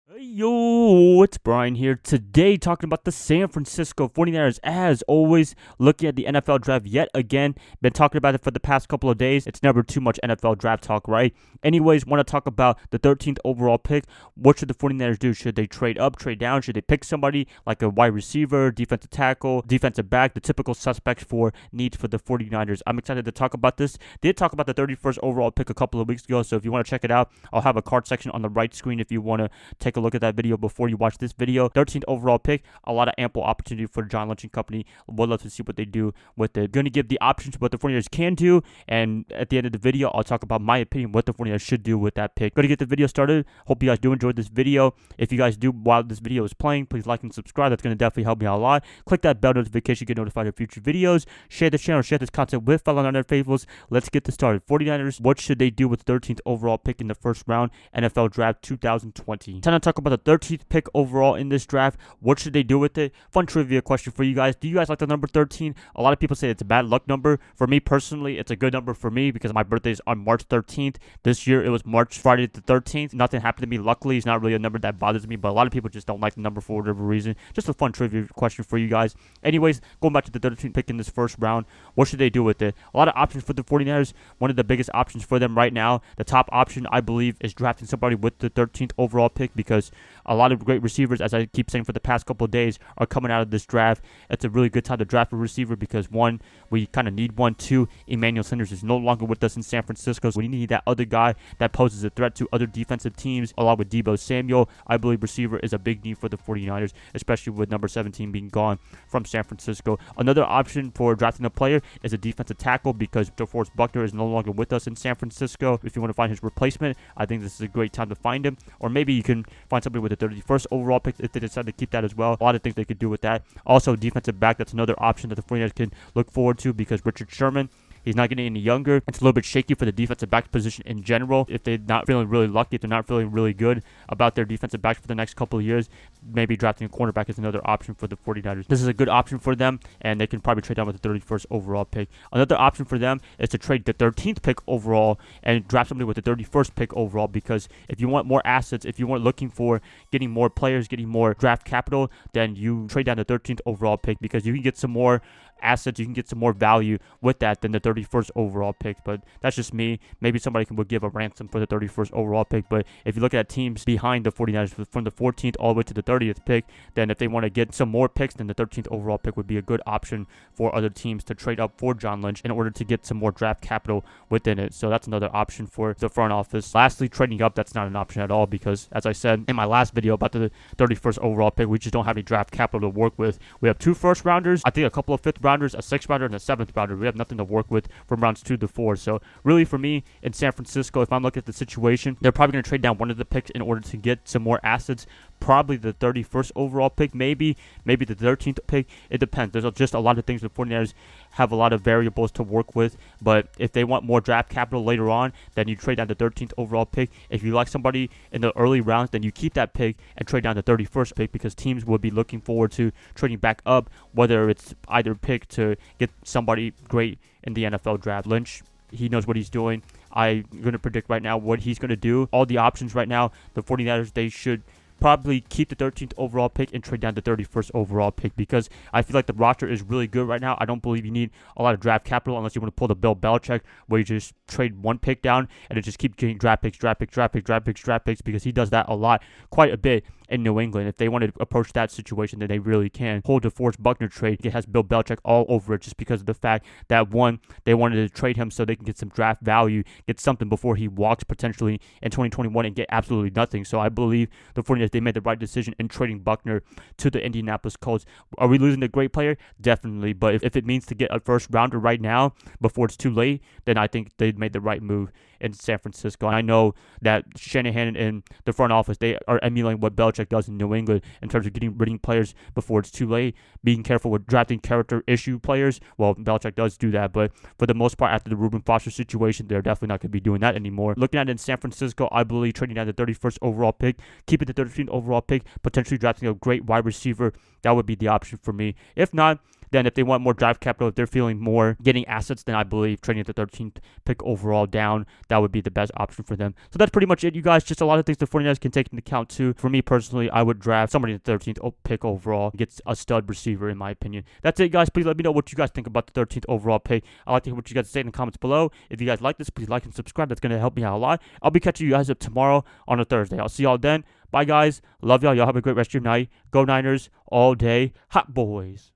Hey, yo, it's Brian here. Today, talking about the San Francisco 49ers. As always, looking at the NFL draft yet again. Been talking about it for the past couple of days. It's never too much NFL draft talk, right? Anyways, want to talk about the 13th overall pick. What should the 49ers do? Should they trade up, trade down? Should they pick somebody like a wide receiver, defensive tackle, defensive back, the typical suspects for needs for the 49ers? I'm excited to talk about this. Did talk about the 31st overall pick a couple of weeks ago, so if you want to check it out, I'll have a card section on the right screen if you want to take a look at that video before you watch this video. 13th overall pick, a lot of ample opportunity for John Lynch and company. Would love to see what they do with it. Going to give the options what the 49ers can do, and at the end of the video, I'll talk about my opinion what the 49ers should do with that pick. Going to get the video started. Hope you guys do enjoy this video. If you guys do while this video is playing, please like and subscribe. That's going to definitely help me out a lot. Click that bell notification, get notified of future videos. Share the channel, share this content with fellow Niner faithfuls. Let's get this started. 49ers, what should they do with the 13th overall pick in the first round NFL draft 2020? Time to talk about the 13th pick overall in this draft. What should they do with it? Fun trivia question for you guys. Do you guys like the number 13? A lot of people say it's a bad luck number. For me personally, it's a good number for me because my birthday is on March 13th. This year it was Friday the 13th. Nothing happened to me. Luckily, it's not really a number that bothers me, but a lot of people just don't like the number for whatever reason. Just a fun trivia question for you guys. Anyways, going back to the 13th pick in this first round, what should they do with it? A lot of options for the 49ers. One of the biggest options for them right now, the top option, I believe, is drafting somebody with the 13th overall pick because a lot of great receivers, as I keep saying for the past couple of days, are coming out of this draft. It's a really good time to draft a receiver because, one, we kind of need one. Two, Emmanuel Sanders is no longer with us in San Francisco, so we need that other guy that poses a threat to other defensive teams, along with Deebo Samuel. I believe receiver is a big need for the 49ers, especially with number 17 being gone from San Francisco. Another option for drafting a player is a defensive tackle because DeForest Buckner is no longer with us in San Francisco. If you want to find his replacement, I think this is a great time to find him. Or maybe you can find somebody with the 31st overall pick if they decide to keep that as well. A lot of things they could do with that. Also, defensive back, that's another option that the 49ers can look forward to because Richard Sherman, he's not getting any younger. It's a little bit shaky for the defensive back position in general. If they're not feeling really lucky, if they're not feeling really good about their defensive backs for the next couple of years, maybe drafting a cornerback is another option for the 49ers. This is a good option for them, and they can probably trade down with the 31st overall pick. Another option for them is to trade the 13th pick overall and draft somebody with the 31st pick overall because if you want more assets, if you want looking for getting more players, getting more draft capital, then you trade down the 13th overall pick because you can get some more assets, you can get some more value with that than the 31st overall pick. But that's just me. Maybe somebody would give a ransom for the 31st overall pick. But if you look at teams behind the 49ers from the 14th all the way to the 30th pick, then if they want to get some more picks, then the 13th overall pick would be a good option for other teams to trade up for John Lynch in order to get some more draft capital within it. So that's another option for the front office. Lastly, trading up, that's not an option at all because, as I said in my last video about the 31st overall pick, we just don't have any draft capital to work with. We have 2 first rounders, I think a couple of 5th rounders, a 6th rounder, and a 7th rounder. We have nothing to work with from rounds 2 to 4. So really for me in San Francisco, if I'm looking at the situation, they're probably going to trade down one of the picks in order to get some more assets. Probably the 31st overall pick, maybe the 13th pick. It depends. There's just a lot of things the 49ers have a lot of variables to work with. But if they want more draft capital later on, then you trade down the 13th overall pick. If you like somebody in the early rounds, then you keep that pick and trade down the 31st pick because teams will be looking forward to trading back up, whether it's either pick to get somebody great in the NFL draft. Lynch, he knows what he's doing. I'm going to predict right now what he's going to do. All the options right now, the 49ers, they should probably keep the 13th overall pick and trade down the 31st overall pick because I feel like the roster is really good right now. I don't believe you need a lot of draft capital unless you want to pull the Bill Belichick where you just trade one pick down and it just keeps getting draft picks because he does that a lot, quite a bit in New England. If they want to approach that situation, then they really can. Whole DeForest Buckner trade, it has Bill Belichick all over it just because of the fact that, one, they wanted to trade him so they can get some draft value, get something before he walks potentially in 2021 and get absolutely nothing. So I believe the 49ers, they made the right decision in trading Buckner to the Indianapolis Colts. Are we losing a great player? Definitely. But if it means to get a first rounder right now before it's too late, then I think they made the right move in San Francisco. And I know that Shanahan and the front office, they are emulating what Belichick does in New England in terms of getting rid of players before it's too late, being careful with drafting character issue players. Well, Belichick does do that, but for the most part, after the Reuben Foster situation, they're definitely not going to be doing that anymore. Looking at it in San Francisco, I believe trading down the 31st overall pick, keeping the 13th overall pick, potentially drafting a great wide receiver, that would be the option for me. If not, then if they want more draft capital, if they're feeling more getting assets, then I believe trading at the 13th pick overall down, that would be the best option for them. So that's pretty much it, you guys. Just a lot of things the 49ers can take into account too. For me personally, I would draft somebody in the 13th pick overall, gets a stud receiver in my opinion. That's it, guys. Please let me know what you guys think about the 13th overall pick. I'd like to hear what you guys say in the comments below. If you guys like this, please like and subscribe. That's going to help me out a lot. I'll be catching you guys up tomorrow on a Thursday. I'll see y'all then. Bye, guys. Love y'all. Y'all have a great rest of your night. Go Niners all day. Hot boys.